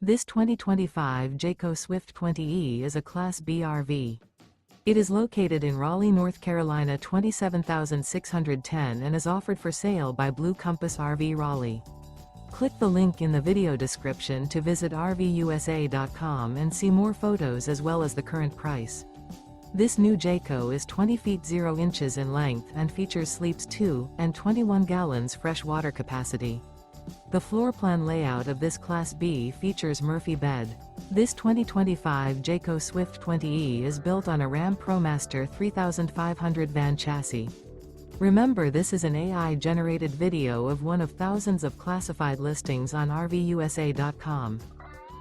This 2025 Jayco Swift 20E is a Class B RV. It is located in Raleigh, North Carolina 27610 and is offered for sale by Blue Compass RV Raleigh. Click the link in the video description to visit RVUSA.com and see more photos as well as the current price. This new Jayco is 20 feet 0 inches in length and features sleeps 2 and 21 gallons fresh water capacity. The floor plan layout of this Class B features Murphy bed. This 2025 Jayco Swift 20E is built on a Ram ProMaster 3500 van chassis. Remember, this is an AI-generated video of one of thousands of classified listings on RVUSA.com.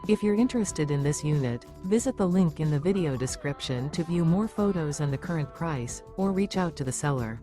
If you're interested in this unit, visit the link in the video description to view more photos and the current price, or reach out to the seller.